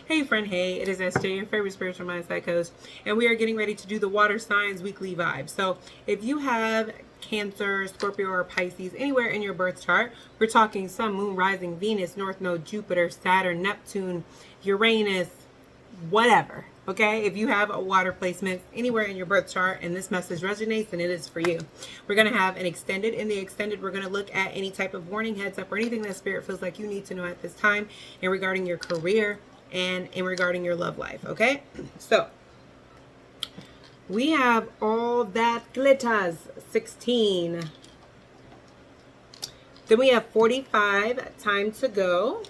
Hey friend, hey, it is SJ, your favorite spiritual mindset coach, and we are getting ready to do the water signs weekly vibe. So if you have Cancer, Scorpio, or Pisces anywhere in your birth chart, we're talking Sun, Moon, Rising, Venus, North Node, Jupiter, Saturn, Neptune, Uranus, whatever. Okay, if you have a water placement anywhere in your birth chart and this message resonates, then it is for you. We're going to have an extended. In the extended, we're going to look at any type of warning, heads up, or anything that spirit feels like you need to know at this time in regarding your career and in regarding your love life. Okay, so we have all that glitters, 16. Then we have 45, time to go.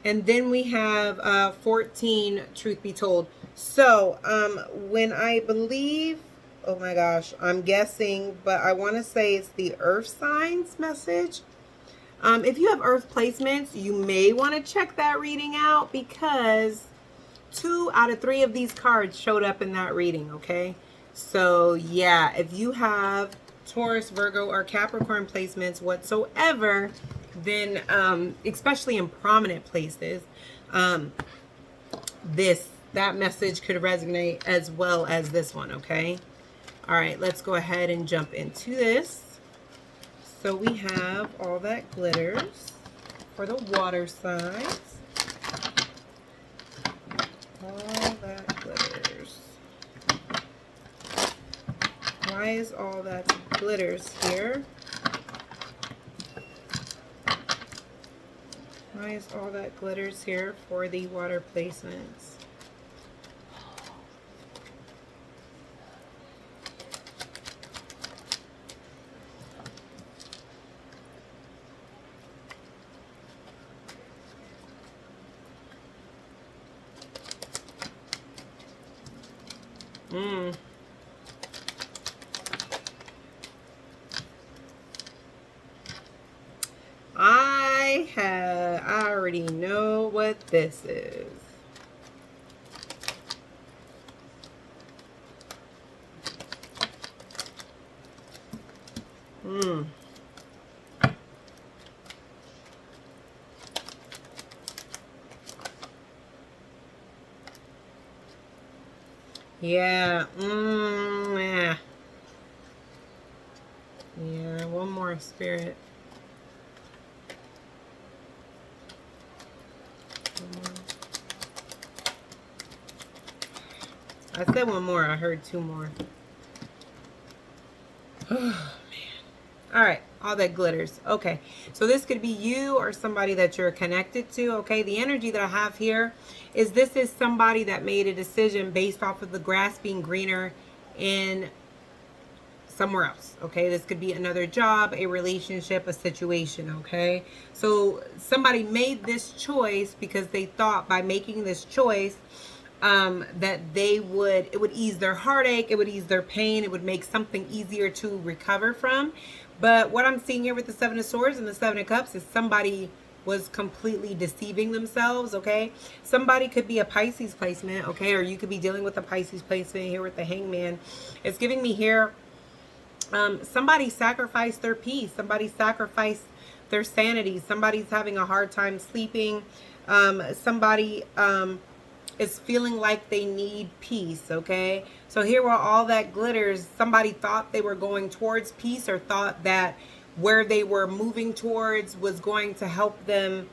And then we have 14, truth be told. So when I believe, oh my gosh, I'm guessing, but I want to say it's the earth signs message. If you have earth placements, you may want to check that reading out because 2 out of 3 of these cards showed up in that reading, okay? So yeah, if you have Taurus, Virgo, or Capricorn placements whatsoever, then especially in prominent places, that message could resonate as well as this one, okay? All right, let's go ahead and jump into this. So we have all that glitters for the water signs. All that glitters. Why is all that glitters here? Why is all that glitters here for the water placements? I already know what this is. Yeah. Yeah. Yeah, one more, spirit. I said one more. I heard 2 more. Oh, man. All right. All that glitters. Okay. So this could be you or somebody that you're connected to. Okay. The energy that I have here is this is somebody that made a decision based off of the grass being greener in somewhere else. Okay. This could be another job, a relationship, a situation. Okay. So somebody made this choice because they thought by making this choice, that it would ease their heartache, it would ease their pain, it would make something easier to recover from. But what I'm seeing here with the 7 of Swords and the 7 of Cups is somebody was completely deceiving themselves, okay? Somebody could be a Pisces placement, okay? Or you could be dealing with a Pisces placement here with the Hangman. It's giving me here, somebody sacrificed their peace. Somebody sacrificed their sanity. Somebody's having a hard time sleeping. Somebody is feeling like they need peace, okay? So here where all that glitters, somebody thought they were going towards peace or thought that where they were moving towards was going to help them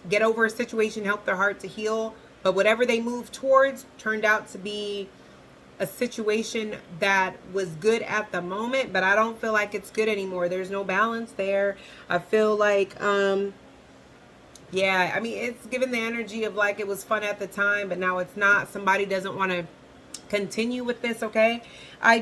get over a situation, help their heart to heal. But whatever they moved towards turned out to be a situation that was good at the moment, but I don't feel like it's good anymore. There's no balance there. I feel like yeah, I mean, it's given the energy of like it was fun at the time, but now it's not. Somebody doesn't want to continue with this, okay? I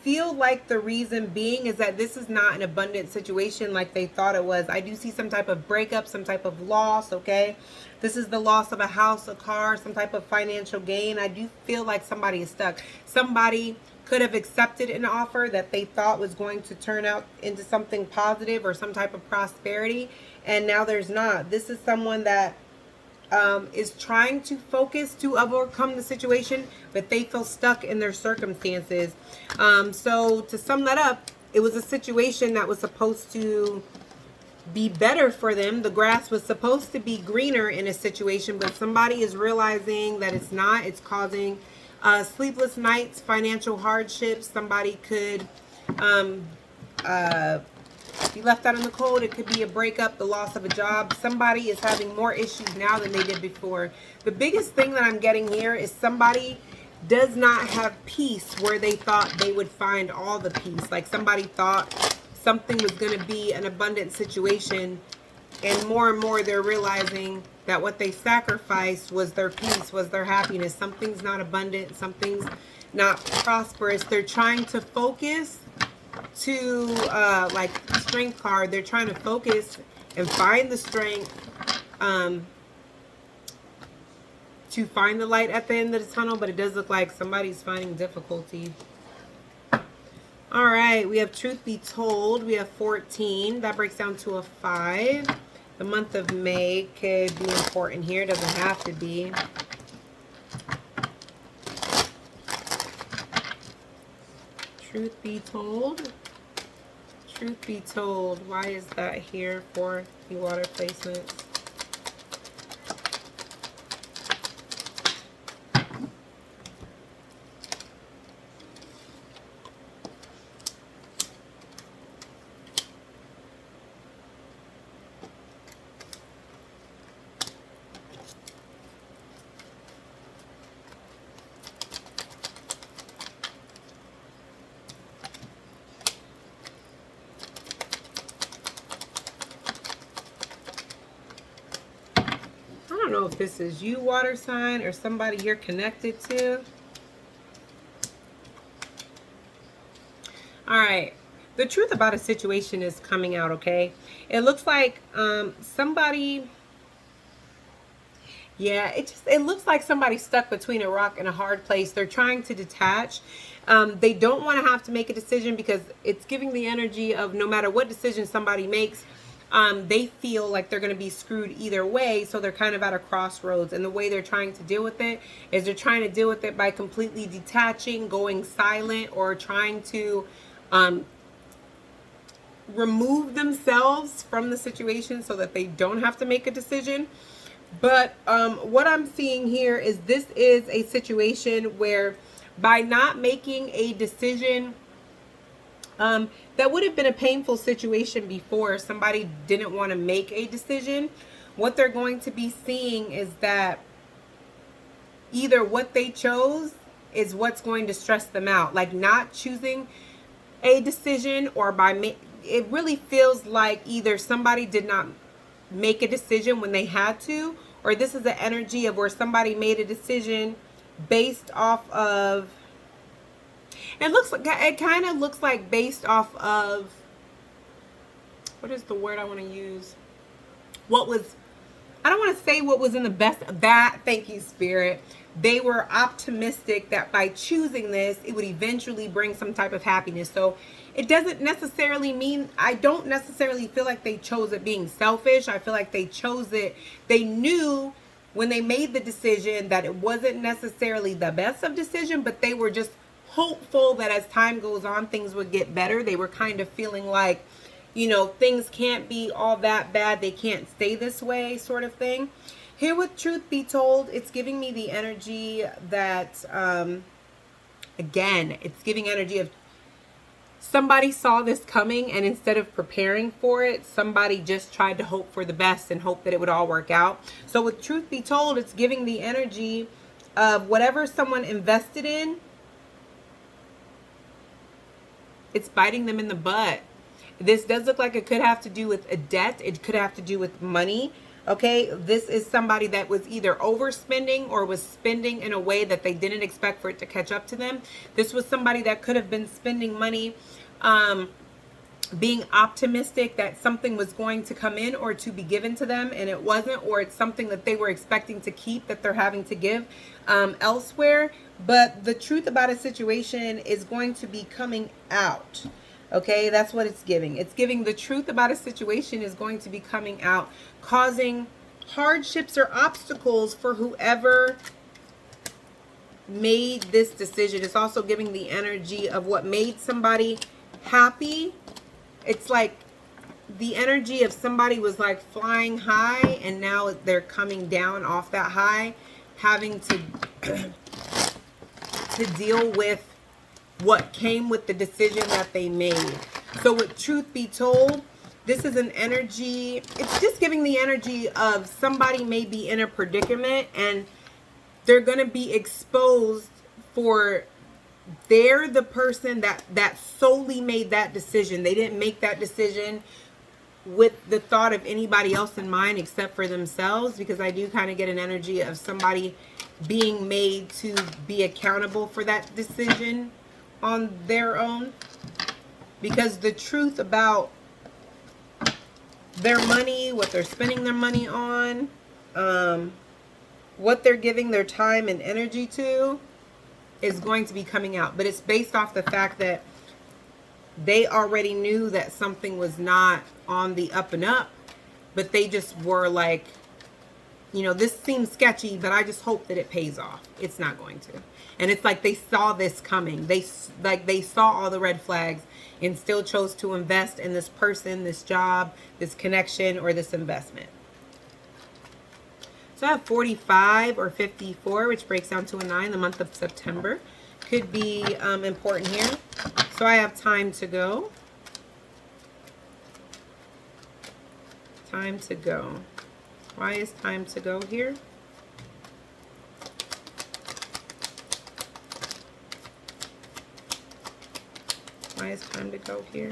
feel like the reason being is that this is not an abundant situation like they thought it was. I do see some type of breakup, some type of loss, okay? This is the loss of a house, a car, some type of financial gain. I do feel like somebody is stuck. Somebody could have accepted an offer that they thought was going to turn out into something positive or some type of prosperity, and now there's not. This is someone that is trying to focus to overcome the situation, but they feel stuck in their circumstances. So to sum that up, it was a situation that was supposed to be better for them. The grass was supposed to be greener in a situation, but somebody is realizing that it's not. It's causing sleepless nights, financial hardships. Somebody could be left out in the cold. It could be a breakup, the loss of a job. Somebody is having more issues now than they did before. The biggest thing that I'm getting here is somebody does not have peace where they thought they would find all the peace. Like somebody thought something was going to be an abundant situation, and more they're realizing that what they sacrificed was their peace, was their happiness. Something's not abundant, something's not prosperous. They're trying to focus to like strength card. They're trying to focus and find the strength to find the light at the end of the tunnel, but it does look like somebody's finding difficulty. All right, we have truth be told. We have 14. That breaks down to a 5. The month of May could be important here. It doesn't have to be. Truth be told. Truth be told. Why is that here for the water placements? I don't know if this is you, water sign, or somebody you're connected to. All right. The truth about a situation is coming out, okay? It looks like somebody... Yeah, it looks like somebody's stuck between a rock and a hard place. They're trying to detach. They don't want to have to make a decision because it's giving the energy of no matter what decision somebody makes, they feel like they're going to be screwed either way. So they're kind of at a crossroads. And the way they're trying to deal with it is they're trying to deal with it by completely detaching, going silent, or trying to remove themselves from the situation so that they don't have to make a decision. But what I'm seeing here is this is a situation where by not making a decision, that would have been a painful situation before. Somebody didn't want to make a decision. What they're going to be seeing is that either what they chose is what's going to stress them out. Like not choosing a decision, or it really feels like either somebody did not make a decision when they had to, or this is the energy of where somebody made a decision based off of, it kind of looks like based off of, what is the word I want to use? I don't want to say what was in the best of that. Thank you, Spirit. They were optimistic that by choosing this, it would eventually bring some type of happiness. So it doesn't necessarily mean, I don't necessarily feel like they chose it being selfish. I feel like they chose it. They knew when they made the decision that it wasn't necessarily the best of decision, but they were just hopeful that as time goes on, things would get better. They were kind of feeling like, you know, things can't be all that bad. They can't stay this way, sort of thing. Here with truth be told, it's giving me the energy that, again, it's giving energy of somebody saw this coming, and instead of preparing for it, somebody just tried to hope for the best and hope that it would all work out. So with truth be told, it's giving the energy of whatever someone invested in, it's biting them in the butt. This does look like it could have to do with a debt. It could have to do with money. Okay, this is somebody that was either overspending or was spending in a way that they didn't expect for it to catch up to them. This was somebody that could have been spending money, being optimistic that something was going to come in or to be given to them, and it wasn't, or it's something that they were expecting to keep that they're having to give elsewhere. But the truth about a situation is going to be coming out. Okay, that's what it's giving. It's giving the truth about a situation is going to be coming out, causing hardships or obstacles for whoever made this decision. It's also giving the energy of what made somebody happy. It's like the energy of somebody was like flying high and now they're coming down off that high, having to to deal with what came with the decision that they made. So with truth be told, this is an energy, it's just giving the energy of somebody may be in a predicament and they're going to be exposed for they're the person that solely made that decision. They didn't make that decision with the thought of anybody else in mind except for themselves, because I do kind of get an energy of somebody being made to be accountable for that decision on their own. Because the truth about their money, what they're spending their money on, what they're giving their time and energy to is going to be coming out. But it's based off the fact that they already knew that something was not on the up and up, but they just were like, you know, this seems sketchy, but I just hope that it pays off. It's not going to. And it's like they saw this coming. They saw all the red flags and still chose to invest in this person, this job, this connection, or this investment. So I have 45 or 54, which breaks down to a 9. The month of September could be important here. So I have time to go. Time to go. Why is time to go here? Why is time to go here?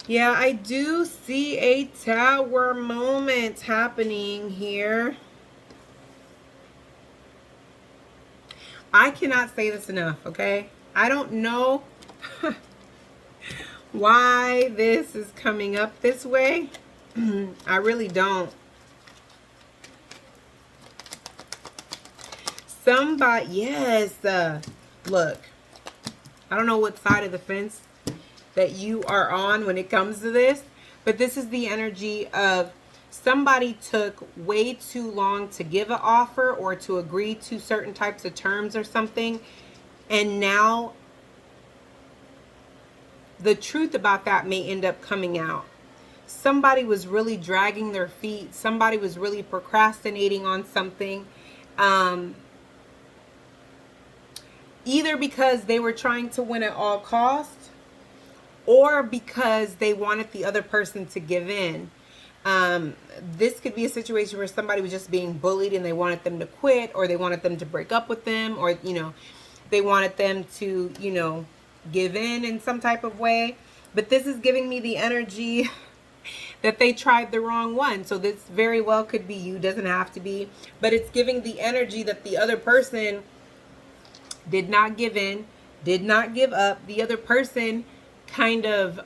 Yeah, I do see a tower moment happening here. I cannot say this enough, okay? I don't know why this is coming up this way. I really don't. Somebody, yes, look, I don't know what side of the fence that you are on when it comes to this, but this is the energy of somebody took way too long to give an offer or to agree to certain types of terms or something, and now the truth about that may end up coming out. Somebody was really dragging their feet. Somebody was really procrastinating on something. Either because they were trying to win at all costs, or because they wanted the other person to give in. This could be a situation where somebody was just being bullied and they wanted them to quit, or they wanted them to break up with them, or, you know, they wanted them to, you know, give in some type of way. But this is giving me the energy that they tried the wrong one. So this very well could be you, doesn't have to be, but it's giving the energy that the other person did not give in, did not give up. The other person kind of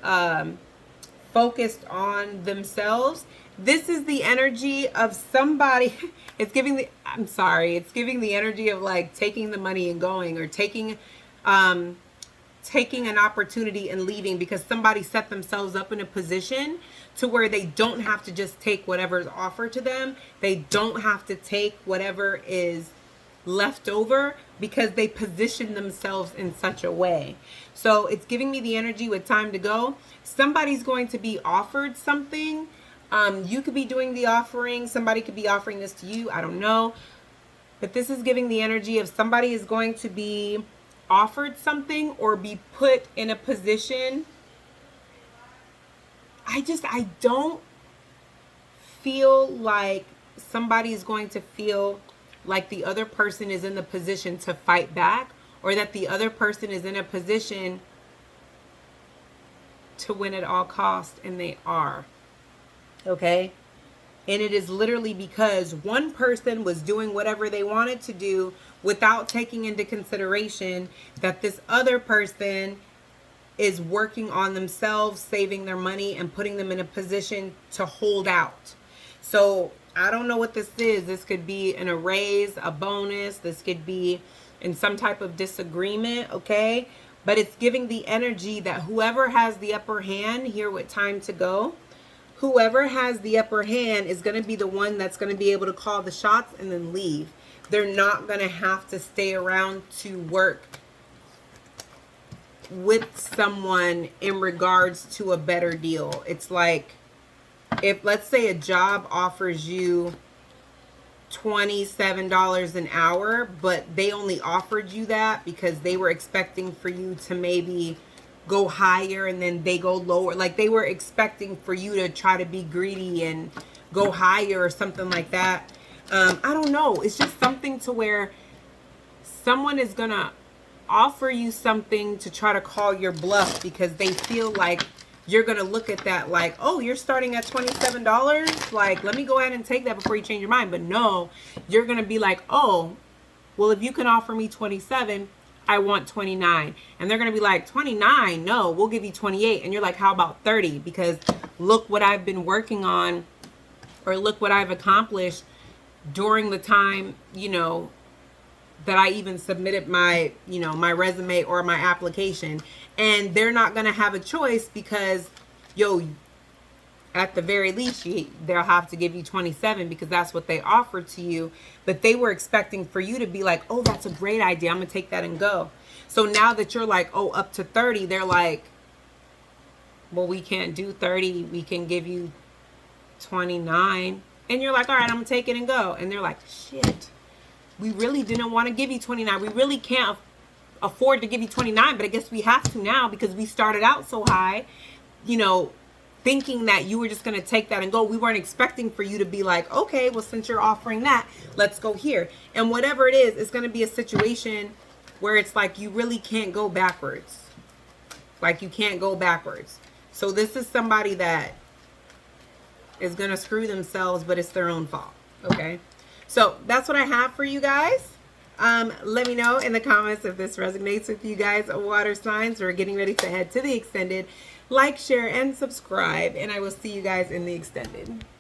focused on themselves. This is the energy of somebody. It's giving the, I'm sorry, it's giving the energy of like taking the money and going, or taking an opportunity and leaving, because somebody set themselves up in a position to where they don't have to just take whatever is offered to them. They don't have to take whatever is left over, because they position themselves in such a way. So it's giving me the energy with time to go. Somebody's going to be offered something. You could be doing the offering. Somebody could be offering this to you. I don't know. But this is giving the energy of somebody is going to be offered something or be put in a position. I don't feel like somebody is going to feel like the other person is in the position to fight back, or that the other person is in a position to win at all costs, and they are. Okay? And it is literally because one person was doing whatever they wanted to do without taking into consideration that this other person is working on themselves, saving their money, and putting them in a position to hold out. So I don't know what this is. This could be in a raise, a bonus. This could be in some type of disagreement, okay? But it's giving the energy that whoever has the upper hand here with time to go, whoever has the upper hand is going to be the one that's going to be able to call the shots and then leave. They're not going to have to stay around to work with someone in regards to a better deal. It's like, if let's say a job offers you $27 an hour, but they only offered you that because they were expecting for you to maybe go higher and then they go lower. Like they were expecting for you to try to be greedy and go higher or something like that. I don't know. It's just something to where someone is going to offer you something to try to call your bluff because they feel like you're going to look at that like, oh, you're starting at $27. Like, let me go ahead and take that before you change your mind. But no, you're going to be like, oh, well, if you can offer me 27, I want 29. And they're going to be like, 29? No, we'll give you 28. And you're like, how about 30? Because look what I've been working on, or look what I've accomplished during the time, you know, that I even submitted my, you know, my resume or my application. And they're not going to have a choice because, yo, at the very least, they'll have to give you 27 because that's what they offered to you. But they were expecting for you to be like, oh, that's a great idea. I'm going to take that and go. So now that you're like, oh, up to 30, they're like, well, we can't do 30. We can give you 29. And you're like, all right, I'm going to take it and go. And they're like, shit, we really didn't want to give you 29. We really can't afford to give you 29, but I guess we have to now because we started out so high, you know, thinking that you were just going to take that and go. We weren't expecting for you to be like, okay, well, since you're offering that, let's go here. And whatever it is, it's going to be a situation where it's like you really can't go backwards. Like you can't go backwards. So this is somebody that is going to screw themselves, but it's their own fault. Okay. So that's what I have for you guys. Let me know in the comments if this resonates with you guys, water signs. We're getting ready to head to the extended. Like, share, and subscribe, and I will see you guys in the extended.